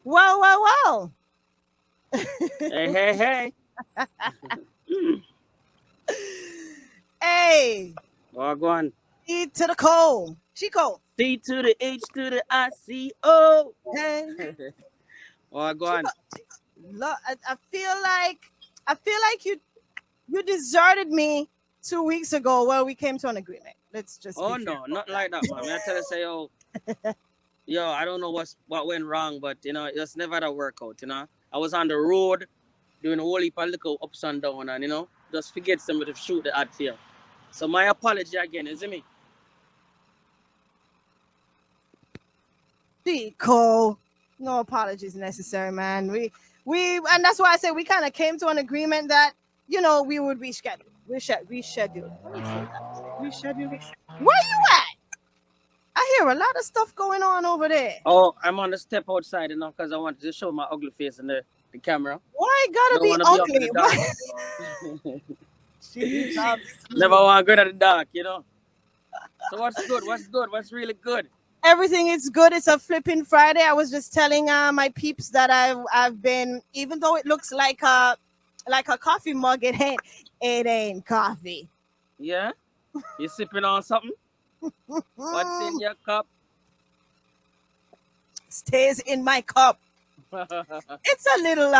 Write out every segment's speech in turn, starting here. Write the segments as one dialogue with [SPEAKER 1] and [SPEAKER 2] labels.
[SPEAKER 1] Well, well, well.
[SPEAKER 2] Hey, hey, hey.
[SPEAKER 1] Hey,
[SPEAKER 2] Oh, go on.
[SPEAKER 1] E to the coal. Chico.
[SPEAKER 2] C to the H to the ICO.
[SPEAKER 1] Hey,
[SPEAKER 2] Oh, go
[SPEAKER 1] Chico.
[SPEAKER 2] on.
[SPEAKER 1] Look, I feel like you deserted me 2 weeks ago. Well, we came to an agreement. Let's just be
[SPEAKER 2] Oh,
[SPEAKER 1] fair
[SPEAKER 2] no,
[SPEAKER 1] about
[SPEAKER 2] nothing like that, man. I tell you, say, yo, I don't know what went wrong, but, it just never had a workout. I was on the road doing a whole heap of little ups and down, and, just forget somebody to shoot the ad for you. So, my apology again, is it me?
[SPEAKER 1] that. Chico. No apologies necessary, man. And that's why I said we kind of came to an agreement that we would reschedule. Reschedule. Let me say that. Reschedule. Where you at? I hear a lot of stuff going on over there.
[SPEAKER 2] Oh, I'm on the step outside, because I wanted to show my ugly face in the camera.
[SPEAKER 1] Why it gotta
[SPEAKER 2] Don't
[SPEAKER 1] be
[SPEAKER 2] want to be up in the
[SPEAKER 1] ugly?
[SPEAKER 2] dark.
[SPEAKER 1] Jesus.
[SPEAKER 2] Never want to go to the dark. So what's good? What's good? What's really good?
[SPEAKER 1] Everything is good. It's a flipping Friday. I was just telling my peeps that I've been, even though it looks like a coffee mug, it ain't coffee.
[SPEAKER 2] Yeah? You sipping on something? What's in your cup?
[SPEAKER 1] Stays in my cup.
[SPEAKER 2] So
[SPEAKER 1] It's a little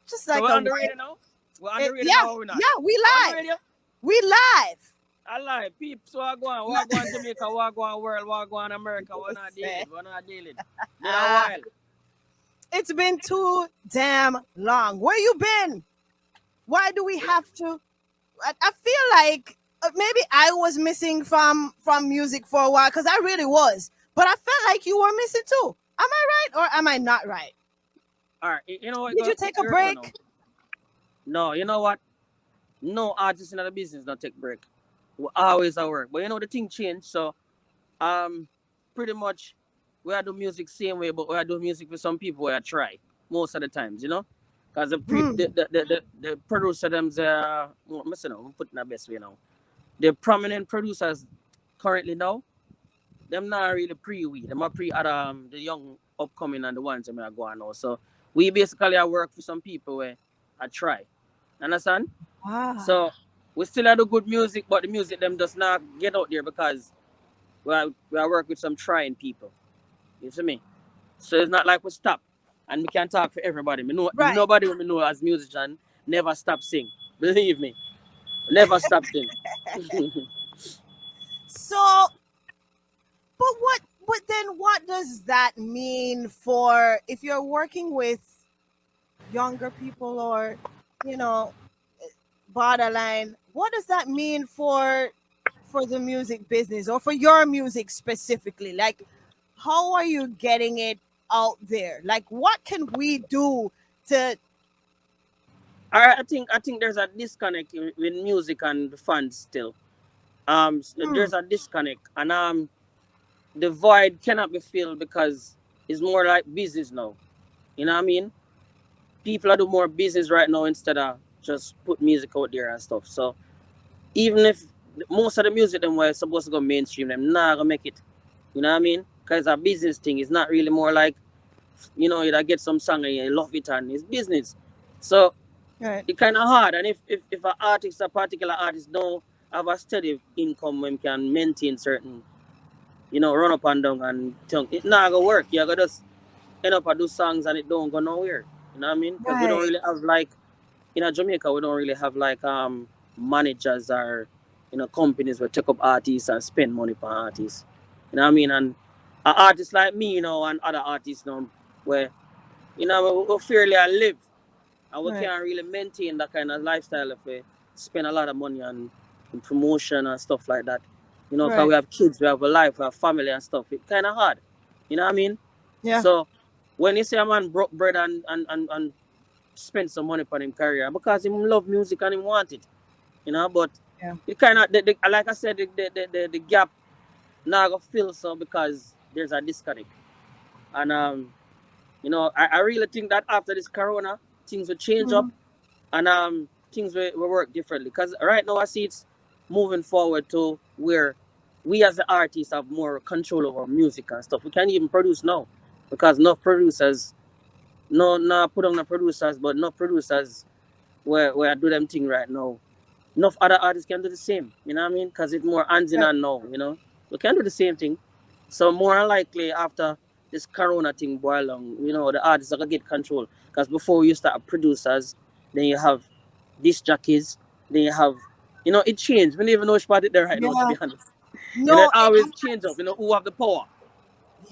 [SPEAKER 1] just like
[SPEAKER 2] we're
[SPEAKER 1] a
[SPEAKER 2] on the
[SPEAKER 1] white.
[SPEAKER 2] radio now? We're on the radio
[SPEAKER 1] Yeah,
[SPEAKER 2] now or we're not?
[SPEAKER 1] yeah, we
[SPEAKER 2] We're on the
[SPEAKER 1] live.
[SPEAKER 2] radio?
[SPEAKER 1] We live.
[SPEAKER 2] I lie. Peeps, what go on Jamaica, what go on world, what go on America, we're not dealing. We're not dealing. Been a
[SPEAKER 1] Ah,
[SPEAKER 2] while.
[SPEAKER 1] it's been too damn long. Where you been? Why do we have to? I feel like maybe I was missing from music for a while because I really was, but I felt like you were missing too. Am I right or am I not right?
[SPEAKER 2] Alright, you know what
[SPEAKER 1] Did you take a
[SPEAKER 2] here go now.
[SPEAKER 1] break?
[SPEAKER 2] No, you know what? No artist in the business don't take break. We always at work. But the thing changed, so um pretty much we are do music same way, but we are do music for some people where I try most of the times. Because the, pre-
[SPEAKER 1] Hmm.
[SPEAKER 2] the producer them's I'm putting the best way now. The prominent producers currently now, them not really pre-we. Them are pre at the young upcoming and the ones that are going now. So we basically are work for some people where I try. Understand? So
[SPEAKER 1] Ah,
[SPEAKER 2] we still have the good music, but the music them does not get out there because we are work with some trying people. You see me? So it's not like we stop and we can talk for everybody. Me know
[SPEAKER 1] right.
[SPEAKER 2] nobody we know as musician never stop sing. Believe me, never stop sing.
[SPEAKER 1] So, but then what does that mean for if you're working with younger people or you know borderline? What does that mean for the music business or for your music specifically? Like, how are you getting it out there? Like, what can we do to?
[SPEAKER 2] I think there's a disconnect with music and the fans still.
[SPEAKER 1] Hmm,
[SPEAKER 2] There's a disconnect, and the void cannot be filled because it's more like business now. You know what I mean? People are doing more business right now instead of just put music out there and stuff. So even if most of the music them were supposed to go mainstream, them not gonna make it. You know what I mean? Because a business thing is not really more like you get some song and you love it and it's business. So
[SPEAKER 1] right,
[SPEAKER 2] it's kind of hard. And if an artist, a particular artist, don't have a steady income when can maintain certain, run up and down and tongue, it not gonna work. You're gonna just end up and do songs and it don't go nowhere. You know what I mean? Because we don't
[SPEAKER 1] right,
[SPEAKER 2] really have like in Jamaica, we don't really have like managers or companies that take up artists and spend money for artists. You know what I mean? And an artist like me, and other artists, where we fairly live and we
[SPEAKER 1] right,
[SPEAKER 2] can't really maintain that kind of lifestyle if we spend a lot of money on promotion and stuff like that. Because we
[SPEAKER 1] right.
[SPEAKER 2] have kids, we have a life, we have family and stuff. It's kind of hard. You know what I mean?
[SPEAKER 1] Yeah,
[SPEAKER 2] So when you say a man broke bread and spend some money on him career because he love music and he want it. But
[SPEAKER 1] yeah,
[SPEAKER 2] it kind of, like I said, the gap now go fill so because there's a disconnect. And I really think that after this corona, things will change up
[SPEAKER 1] mhm,
[SPEAKER 2] and things will work differently. Because right now I see it's moving forward to where we as the artists have more control over music and stuff. We can't even produce now because no producers no put on the producers, but no producers where I do them thing right now. Enough other artists can do the same. You know what I mean? Because it's more hands in
[SPEAKER 1] Right.
[SPEAKER 2] and now. You know, we can do the same thing. So more likely after this Corona thing boil along, the artists are gonna get control. Because before you start producers, then you have disc jockeys, then you have, it changed. We don't even know which part it there right now, to
[SPEAKER 1] Yeah.
[SPEAKER 2] be honest. It
[SPEAKER 1] No,
[SPEAKER 2] always change up. Who have the power.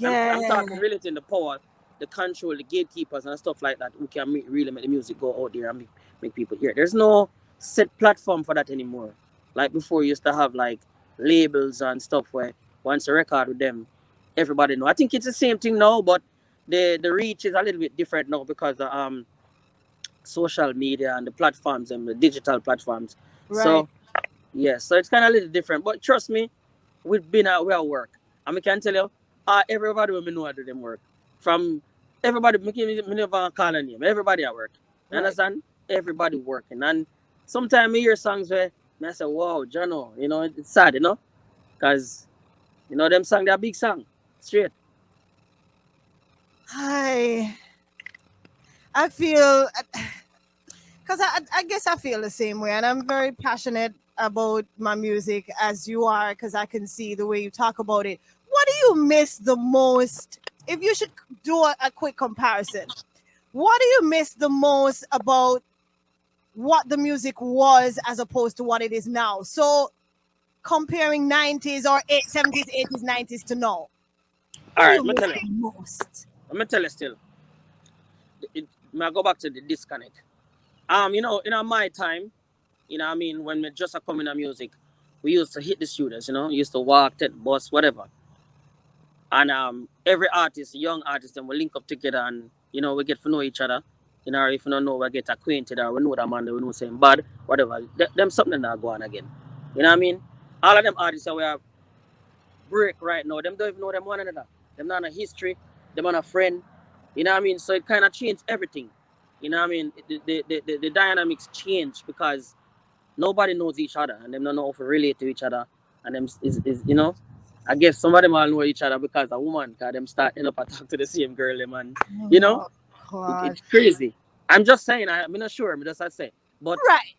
[SPEAKER 2] I'm
[SPEAKER 1] yeah.
[SPEAKER 2] talking relating the power, the control, the gatekeepers and stuff like that who can really make the music go out there and make people hear. There's no set platform for that anymore. Like before, you used to have like labels and stuff where once you record with them, everybody know. I think it's the same thing now, but the reach is a little bit different now because of social media and the platforms and the digital platforms.
[SPEAKER 1] Right.
[SPEAKER 2] So yeah, so it's kind of a little different. But trust me, we've been at where work. And I can tell you, everybody will know how to do them work. From everybody, me never call a name. Everybody at work. You
[SPEAKER 1] Right.
[SPEAKER 2] understand? Everybody working. And sometimes I hear songs where I say, wow, Jono, it's sad, because, them songs, they're big song. Straight.
[SPEAKER 1] I feel, because I guess I feel the same way, and I'm very passionate about my music as you are, because I can see the way you talk about it. What do you miss the most? If you should do a quick comparison, what do you miss the most about what the music was as opposed to what it is now? So comparing 90s or 70s, 80s, 90s to now,
[SPEAKER 2] All
[SPEAKER 1] what do
[SPEAKER 2] right,
[SPEAKER 1] you
[SPEAKER 2] let me
[SPEAKER 1] miss
[SPEAKER 2] tell you.
[SPEAKER 1] the most?
[SPEAKER 2] Let me tell you still. I go back to the disconnect. In my time, what I mean, when we just are coming to music, we used to hit the studios, used to walk, take the bus, whatever. And every artist, young artist, then we link up together and we get to know each other. If you don't know, we get acquainted or we know that man, we know saying bad, whatever. Them something that go on again. You know what I mean? All of them artists that we have break right now, them don't even know them one another. Them not a history, them not a friend. You know what I mean? So it kind of changed everything. You know what I mean? The dynamics change because nobody knows each other and them don't know how to relate to each other. And them I guess some of them all know each other because a woman, because them start end up and talk to the same girl, them and you know,
[SPEAKER 1] Oh, God.
[SPEAKER 2] it's crazy. I'm just saying, I'm not sure, I'm just I say. But
[SPEAKER 1] Right.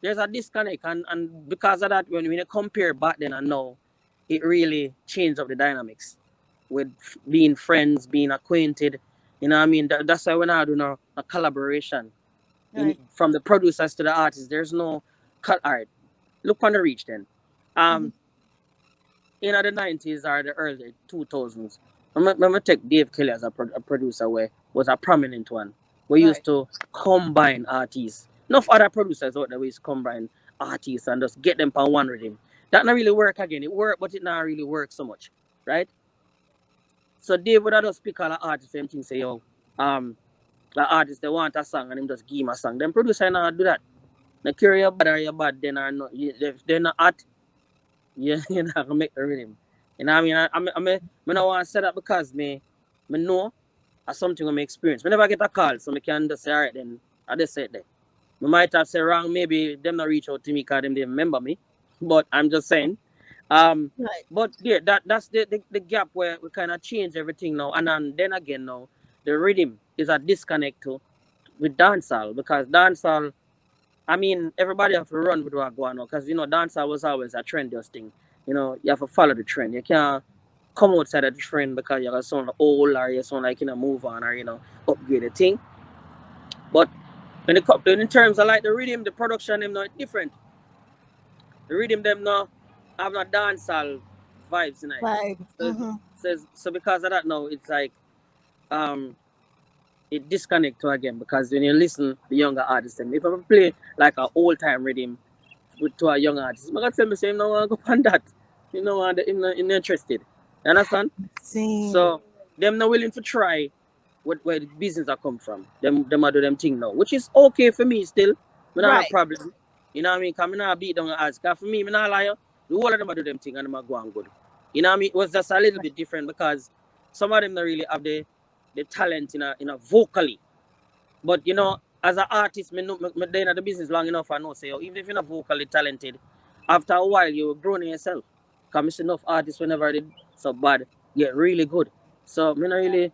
[SPEAKER 2] there's a disconnect and because of that, when we compare back then and now, it really changed up the dynamics with being friends, being acquainted. You know what I mean? That's why when I do a collaboration
[SPEAKER 1] Right.
[SPEAKER 2] from the producers to the artists, there's no cut art. Look on the reach then.
[SPEAKER 1] Mhm.
[SPEAKER 2] Um, in the 90s or the early 2000s, I'm take Dave Kelly as a producer where was a prominent one. We
[SPEAKER 1] Right.
[SPEAKER 2] used to combine artists. Enough other producers out there we used to combine artists and just get them on one rhythm. That not really work again. It worked, but it not really work so much, right? So Dave would have just pick all the artists and thing say, yo, the artist they want a song and him just give him a song. Them producer not do that. Now care you bad or you bad, then or not. If they're not hot, you're not gonna make the rhythm. You know what I mean? I don't want to say that because me know as something with my experience. Me never get a call, so me can just say, all right, then I just say it there. Me might have said wrong, maybe them not reach out to me because them didn't remember me. But I'm just saying. Um,
[SPEAKER 1] Right.
[SPEAKER 2] but yeah, that's the gap where we kind of change everything now. And then again now, the rhythm is a disconnect to with dancehall because dancehall I mean, everybody have to run with what going on because dancehall was always a trendiest thing. You have to follow the trend. You can't come outside of the trend because you're gonna sound old or you sound like move on or upgrade the thing. But when it comes in terms of like the rhythm, the production, them not different. The rhythm them now have not dancehall vibes in it.
[SPEAKER 1] Vibe.
[SPEAKER 2] So, so because of that now, it's like um it disconnect to again because when you listen the younger artists, them if I play like an old time rhythm to a young artist. I can tell me say him no want to go on that. Him not interested. You understand?
[SPEAKER 1] Same.
[SPEAKER 2] So them not willing to try where the business are come from. Them are do them thing now. Which is okay for me still. Me not have a
[SPEAKER 1] Right.
[SPEAKER 2] problem. You know what I mean? Cause me not beat down the ass. Cause for me not lie. The whole of them are do them thing and them are go on good. You know what I mean? It was just a little bit different because some of them don't really have the talent in a vocally. But as an artist, me been in the business long enough. I know say even if you're not vocally talented, after a while you will grow in yourself. Cause me see enough artists whenever they so bad get really good. So me not really.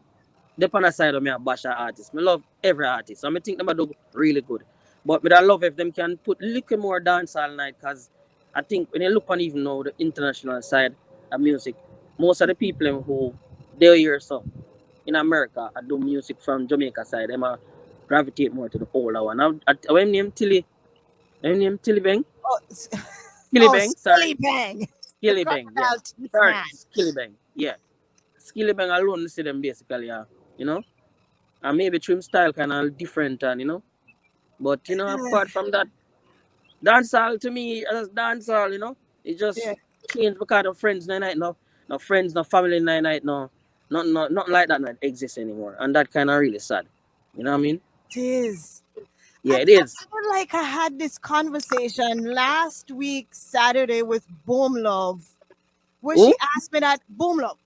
[SPEAKER 2] The on the side of me a bash a artist. I love every artist. So I think them a do really good. But me I love if them can put little more dance all night because I think when you look on even now the international side of music, most of the people who they hear so in America I do music from Jamaica side, them a gravitate more to the older one. When name Tilly, when name Tilly Bang?
[SPEAKER 1] Oh,
[SPEAKER 2] Skilly
[SPEAKER 1] oh,
[SPEAKER 2] Bang, sorry.
[SPEAKER 1] Skilly Bang, the
[SPEAKER 2] Skilly Bang, yeah.
[SPEAKER 1] crocodile teeth
[SPEAKER 2] Sorry,
[SPEAKER 1] man.
[SPEAKER 2] Skilly Bang, yeah. Skilly Bang alone see them basically, you know. And maybe trim style kind of different and but apart from that, dancehall to me as dancehall, it
[SPEAKER 1] Yeah,
[SPEAKER 2] just changed because of friends night no friends, no family night, no, nothing like that not exist anymore, and that kind of really sad. You know what I mean?
[SPEAKER 1] it is.
[SPEAKER 2] Yeah, it
[SPEAKER 1] I
[SPEAKER 2] is.
[SPEAKER 1] feel like I had this conversation last week Saturday with Boom Love, where she
[SPEAKER 2] Oh,
[SPEAKER 1] asked me that Boom Love.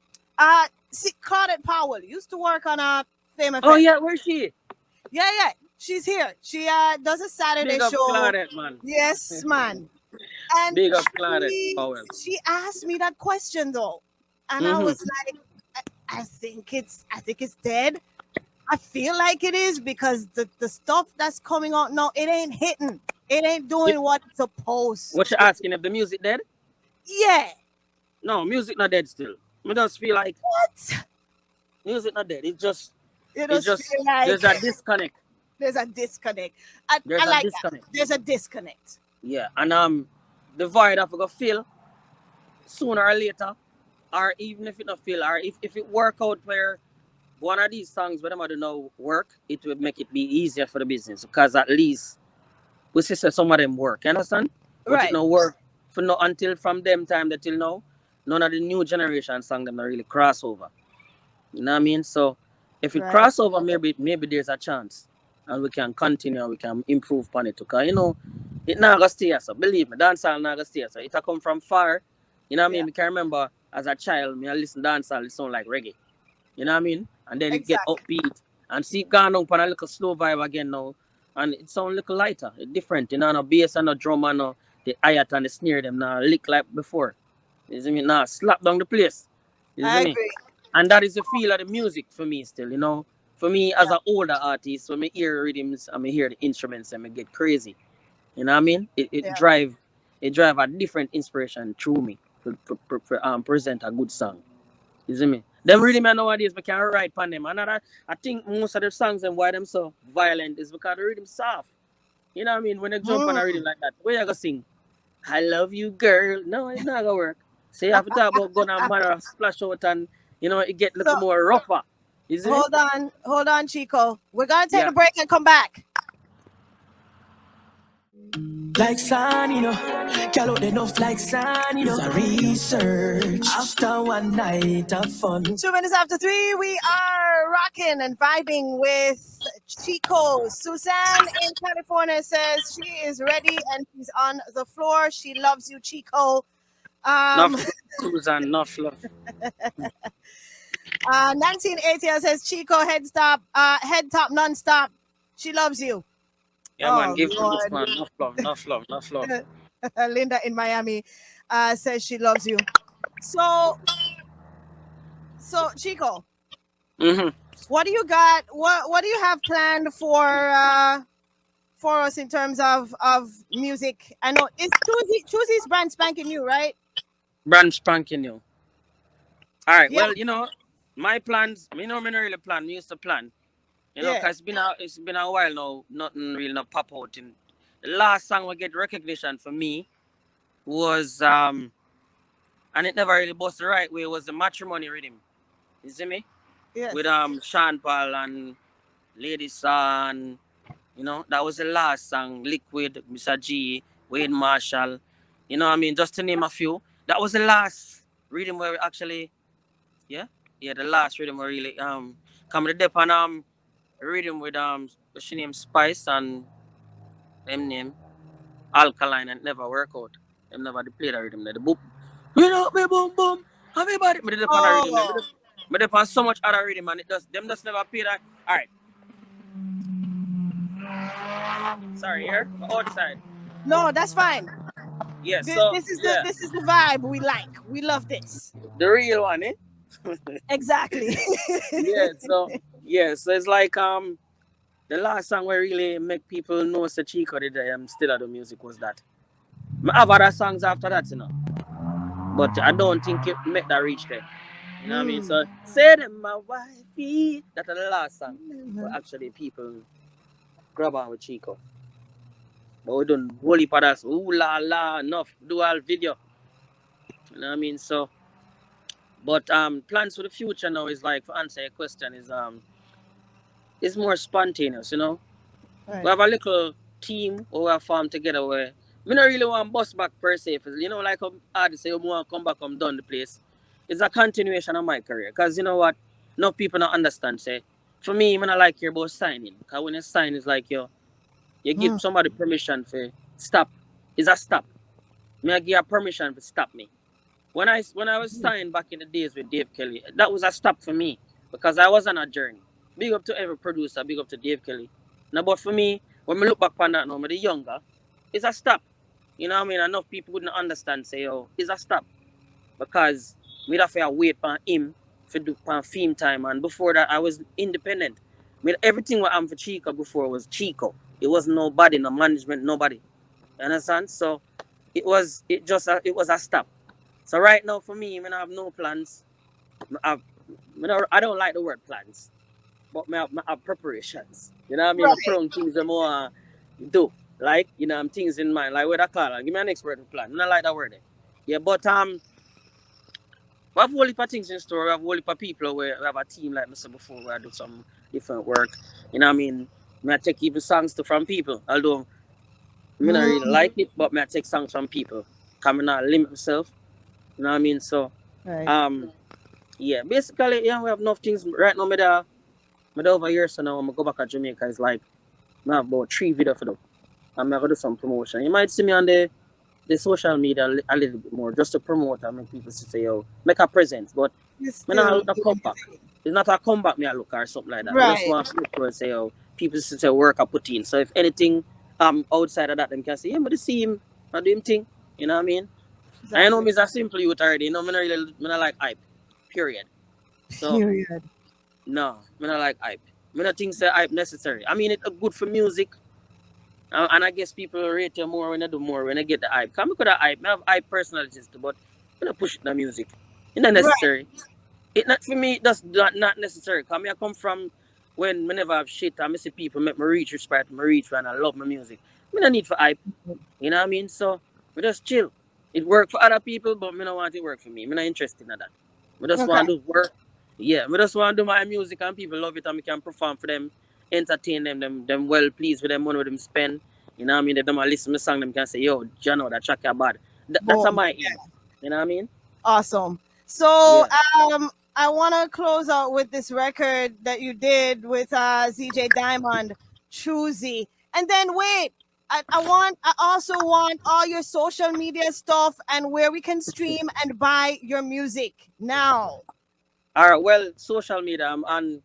[SPEAKER 1] See, Claudette Powell used to work on Fame
[SPEAKER 2] oh
[SPEAKER 1] FM.
[SPEAKER 2] yeah, where's she?
[SPEAKER 1] Yeah, yeah, she's here. She does a Saturday
[SPEAKER 2] Big up
[SPEAKER 1] show.
[SPEAKER 2] Claudette, man.
[SPEAKER 1] Yes, man. And
[SPEAKER 2] Big up Claudette
[SPEAKER 1] she
[SPEAKER 2] Powell.
[SPEAKER 1] she asked me that question though, and I
[SPEAKER 2] Mm-hmm.
[SPEAKER 1] was like, I think it's dead. I feel like it is because the stuff that's coming out now, it ain't hitting. It ain't
[SPEAKER 2] Yeah,
[SPEAKER 1] doing what it's supposed
[SPEAKER 2] what you
[SPEAKER 1] to.
[SPEAKER 2] asking if the music dead?
[SPEAKER 1] Yeah.
[SPEAKER 2] No, music not dead still. I just feel like
[SPEAKER 1] What?
[SPEAKER 2] music not dead.
[SPEAKER 1] You
[SPEAKER 2] It's
[SPEAKER 1] just
[SPEAKER 2] just
[SPEAKER 1] feel like
[SPEAKER 2] there's a disconnect.
[SPEAKER 1] there's a disconnect. I
[SPEAKER 2] There's a
[SPEAKER 1] like that.
[SPEAKER 2] disconnect.
[SPEAKER 1] There's a disconnect.
[SPEAKER 2] Yeah, and the void have to go fill sooner or later, or even if it not fill, or if it work out where one of these songs where them do now work, it would make it be easier for the business because at least we see say some of them work. You understand? But it
[SPEAKER 1] Right.
[SPEAKER 2] no work for no until from them time that till now, none of the new generation song them not really crossover. You know what I mean? So if it
[SPEAKER 1] Right.
[SPEAKER 2] crossover, maybe there's a chance, and we can continue, we can improve upon it. Because it not gonna stay so. Believe me, dancehall not gonna stay so. It a come from far. You know what I
[SPEAKER 1] Yeah.
[SPEAKER 2] mean? I can remember as a child, me I listen dancehall, it sound like reggae. You know what I mean? And then it get
[SPEAKER 1] Exactly.
[SPEAKER 2] upbeat and see it gone up on a little slow vibe again now, and it sound a little lighter. It's different. No bass and no drum and no the hi-hat and the snare them now lick like before. You see me? Now slap down the place. You see
[SPEAKER 1] I
[SPEAKER 2] me?
[SPEAKER 1] agree.
[SPEAKER 2] And that is the feel of the music for me still. For me as
[SPEAKER 1] Yeah.
[SPEAKER 2] an older artist, when I hear rhythms and I hear the instruments and I get crazy. You know what I mean?
[SPEAKER 1] Yeah.
[SPEAKER 2] It drive a different inspiration through me to present a good song. You see me? Them rhythm nowadays we can write on them. Another I think most of the songs and why them so violent is because the rhythm soft. You know what I mean? When they jump on a
[SPEAKER 1] Mm.
[SPEAKER 2] rhythm like that, where you gonna sing? I love you, girl. No, it's not gonna work. So you have to talk about gun and matter splash out and it get a
[SPEAKER 1] So
[SPEAKER 2] little more rougher. You see me?
[SPEAKER 1] hold on, Chico. We're gonna take
[SPEAKER 2] Yeah.
[SPEAKER 1] a break and come back.
[SPEAKER 3] Like sun, girl out enough like sun, it's a research after one night of fun.
[SPEAKER 1] 2 minutes after 3, we are rocking and vibing with Chico. Suzanne in California says she is ready and she's on the floor. She loves you, Chico. Um,
[SPEAKER 2] Enough Susan, enough love.
[SPEAKER 1] Nancy in ATL says Chico head top non-stop. She loves you.
[SPEAKER 2] Yeah man,
[SPEAKER 1] Oh
[SPEAKER 2] give them this
[SPEAKER 1] Lord.
[SPEAKER 2] man enough love, enough love, enough love.
[SPEAKER 1] Linda in Miami says she loves you. So Chico,
[SPEAKER 2] Mm-hmm.
[SPEAKER 1] what do you got? What do you have planned for us in terms of music? I know it's Choosey's brand spanking new, right?
[SPEAKER 2] Brand spanking you. Alright,
[SPEAKER 1] Yeah,
[SPEAKER 2] well, my plans, me not really plan, me used to plan.
[SPEAKER 1] yeah,
[SPEAKER 2] Cause it's been a while now, nothing really not pop out. In the last song we get recognition for me was and it never really bust the right way, was the matrimony rhythm. You see me? With
[SPEAKER 1] yes.
[SPEAKER 2] Sean Paul and Lady San, that was the last song. Liquid, Mr. G, Wayne Marshall. You know what I mean? Just to name a few. That was the last rhythm where we actually, yeah? Yeah, the last rhythm where really come to dep on rhythm with what's she name, Spice and them name Alkaline, and it never work out. Them never play the rhythm there. The boom. You know me boom boom. Everybody me dep on a rhythm there.
[SPEAKER 1] Oh
[SPEAKER 2] Me dep on so much other rhythm and it just never play that. Alright. Sorry, here. Outside.
[SPEAKER 1] no, that's fine.
[SPEAKER 2] Yeah, so
[SPEAKER 1] This is the
[SPEAKER 2] yeah.
[SPEAKER 1] this is the vibe we like. We love this.
[SPEAKER 2] The real one, eh?
[SPEAKER 1] Exactly.
[SPEAKER 2] Yeah, so yeah, so it's like the last song where really make people know the Chico did still the music was that. I have other songs after that, but I don't think it make that reach there. You know what I mean?
[SPEAKER 1] Mm.
[SPEAKER 2] So say them my wifey. That's the last song. But actually people grab on with Chico. But we done whole heap of that. Ooh la la enough. Do all video. You know what I mean? So but plans for the future now is like to answer your question is more spontaneous. We
[SPEAKER 1] Right.
[SPEAKER 2] have a little team who we have formed together where we don't really want bus back per se. Like artists say, you want to come back, come down the place. It's a continuation of my career. Because you know what? No people don't understand. Say, for me, I don't like hear about signing. Because when you sign, it's like you give
[SPEAKER 1] Mm.
[SPEAKER 2] somebody permission for stop. It's a stop. Me I give a permission to stop me. When I was signed back in the days with Dave Kelly, that was a stop for me because I was on a journey. Big up to every producer, big up to Dave Kelly. Now, but for me, when I look back on that now, I'm the younger, it's a stop. You know what I mean? Enough people wouldn't understand, say, oh, it's a stop. Because we'd have to wait for him for do for film time. And before that, I was independent. Everything what I'm for Chico before was Chico. It was nobody, no management, nobody. You understand? So it was a stop. So right now for me, I have no plans. I don't like the word plans, but I have preparations. You know what I mean? I put
[SPEAKER 1] Right.
[SPEAKER 2] on things that more do. Like, I'm things in mind. Like what I call it. Give me an expert plan. I don't like that word. Yeah, but we have a whole heap of things in store. We have a whole heap of people where we have a team like I said before where I do some different work. You know what I mean? I take even songs to from people. Although I don't really
[SPEAKER 1] Mm.
[SPEAKER 2] like it, but I take songs from people. Come not limit myself. You know what I mean? So
[SPEAKER 1] Right.
[SPEAKER 2] um yeah, basically, yeah, we have enough things right now. Me over here, so now I'm gonna go back to Jamaica. It's like I have about 3 videos for them. I'm gonna do some promotion. You might see me on the social media a little bit more, just to promote and make people say, "Yo, make a presence." But
[SPEAKER 1] You
[SPEAKER 2] me not
[SPEAKER 1] still
[SPEAKER 2] look a
[SPEAKER 1] do
[SPEAKER 2] comeback.
[SPEAKER 1] music.
[SPEAKER 2] It's not a comeback me I look or something like that. I just
[SPEAKER 1] Right.
[SPEAKER 2] want to make sure say, "Yo, people say work I put in." So if anything outside of that, them can say, "Yeah, but see him, I do him thing." You know what I mean? I know
[SPEAKER 1] Exactly.
[SPEAKER 2] me is a simple youth already. Me not like hype. Period. So
[SPEAKER 1] Period.
[SPEAKER 2] no, me not like hype. Me not think say hype necessary. I mean it good for music, and I guess people rate you more when they do more when they get the hype. Cause me could have hype. Me have hype personalities too, but me not push it in the music. It's not
[SPEAKER 1] Right.
[SPEAKER 2] necessary. It not for me. That's not necessary. Cause me I come from when me never have shit. I see people make me reach respect, me reach and I love my music. Me no need for hype. You know what I mean? So we just chill. It work for other people, but me don't want it to work for me. Me not interested in that. We just
[SPEAKER 1] Okay.
[SPEAKER 2] want to do work. Yeah, we just want to do my music and people love it and we can perform for them, entertain them well pleased with them money with them spend. You know what I mean? If them a listen to my song, them can say, yo, Jano, that track is bad. That's a
[SPEAKER 1] Boom.
[SPEAKER 2] my aim. You know what I mean?
[SPEAKER 1] Awesome. So
[SPEAKER 2] Yeah.
[SPEAKER 1] I want to close out with this record that you did with ZJ Diamond, Choosy. And then wait, I also want all your social media stuff and where we can stream and buy your music now.
[SPEAKER 2] All right, well, social media, I'm on,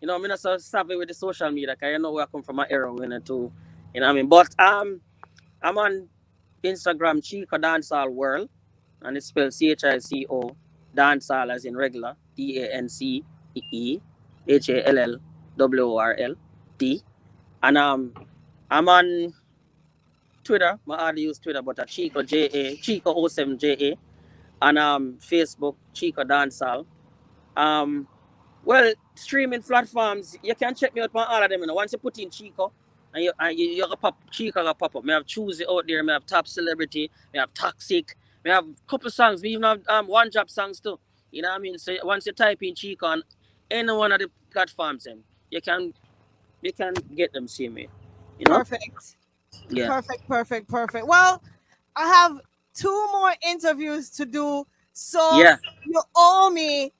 [SPEAKER 2] I'm not so savvy with the social media because you know where I come from an era when it too. You know what I mean? But I'm on Instagram, Chico Dancehall World, and it's spelled CHICO, dancehall as in regular, DANCEEHALLWORLD. And I'm on Twitter. My hardly use Twitter, but Chico JA, Chico07JA, and Facebook, Chico Dancehall. Um, well, streaming platforms, you can check me out on all of them. Once you put in Chico, and you pop Chico gonna pop up. Me have Choosy out there. Me have Top Celebrity. Me have Toxic. Me have a couple songs. Me even have one drop songs too. You know what I mean? So once you type in Chico on any one of the platforms, then you can get them. See me. You know?
[SPEAKER 1] Perfect.
[SPEAKER 2] Yeah.
[SPEAKER 1] Perfect, perfect, perfect. Well, I have two more interviews to do. So
[SPEAKER 2] Yeah.
[SPEAKER 1] you owe me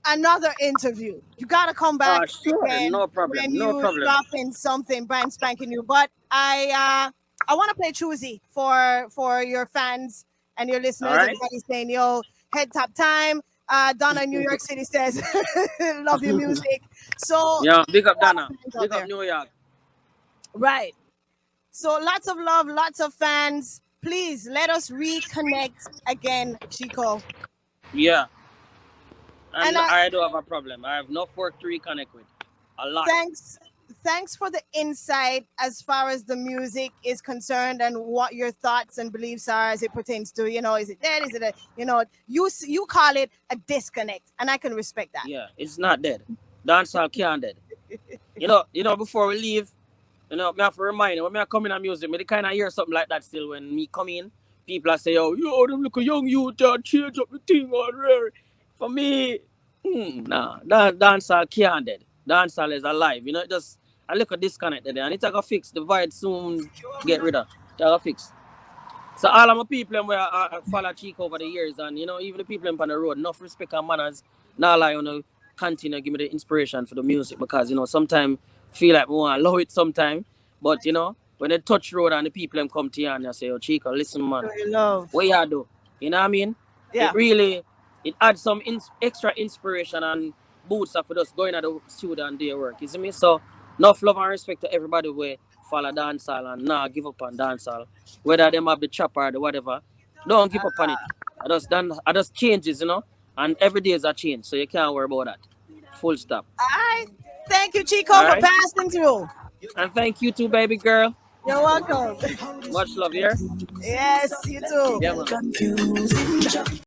[SPEAKER 1] another interview. You gotta come back
[SPEAKER 2] Sure.
[SPEAKER 1] again
[SPEAKER 2] No problem.
[SPEAKER 1] when
[SPEAKER 2] No
[SPEAKER 1] you
[SPEAKER 2] problem.
[SPEAKER 1] drop in something brand spanking new. But I want to play Choosy for your fans and your
[SPEAKER 2] All
[SPEAKER 1] listeners.
[SPEAKER 2] right.
[SPEAKER 1] Everybody's saying, "Yo, head top time." Donna in New York City says, "Love your music." So a
[SPEAKER 2] Yeah. Big up
[SPEAKER 1] lot of
[SPEAKER 2] Dana.
[SPEAKER 1] fans out
[SPEAKER 2] Big up
[SPEAKER 1] there,
[SPEAKER 2] New York.
[SPEAKER 1] right? So lots of love, lots of fans. Please let us reconnect again, Chico.
[SPEAKER 2] Yeah.
[SPEAKER 1] And
[SPEAKER 2] And I do have a problem. I have enough work to reconnect with. A lot.
[SPEAKER 1] thanks thanks for the insight as far as the music is concerned and what your thoughts and beliefs are as it pertains to, is it dead, is it a, you call it a disconnect, and I can respect that.
[SPEAKER 2] Yeah, it's not dead. Dancehall can't dead. Before we leave, me have to remind you, when me come in a music, me kind of hear something like that still when me come in. People are say, yo, them look a young youth that change up the thing on there. For me, nah, dancehall can't dead. Dancehall is alive. Just a little disconnected there. And it's gonna fix. The void soon get rid of. It's gonna fix. So all of my people them where I follow Chico over the years, and even the people them on the road, enough respect and manners. Now like continue give me the inspiration for the music because sometimes feel like we want to love it sometimes, but when they touch road and the people them come to you and you say, "Oh Chico, listen man,
[SPEAKER 1] Show your love.
[SPEAKER 2] what you do?" You know what I mean? It
[SPEAKER 1] Yeah.
[SPEAKER 2] really it adds some extra inspiration and boosts up for us going at the studio and do work. You see me? So enough love and respect to everybody where follow dancehall and nah give up on dancehall. Whether them have the chopper or the whatever, don't give up on it. I just changes, and every day is a change, so you can't worry about that. Full stop.
[SPEAKER 1] All right. Thank you, Chico,
[SPEAKER 2] All
[SPEAKER 1] for
[SPEAKER 2] right.
[SPEAKER 1] passing through.
[SPEAKER 2] And thank you too, baby girl.
[SPEAKER 1] You're welcome.
[SPEAKER 2] Much love here.
[SPEAKER 1] Yes, you too.
[SPEAKER 2] Yeah, man.
[SPEAKER 3] Confusing.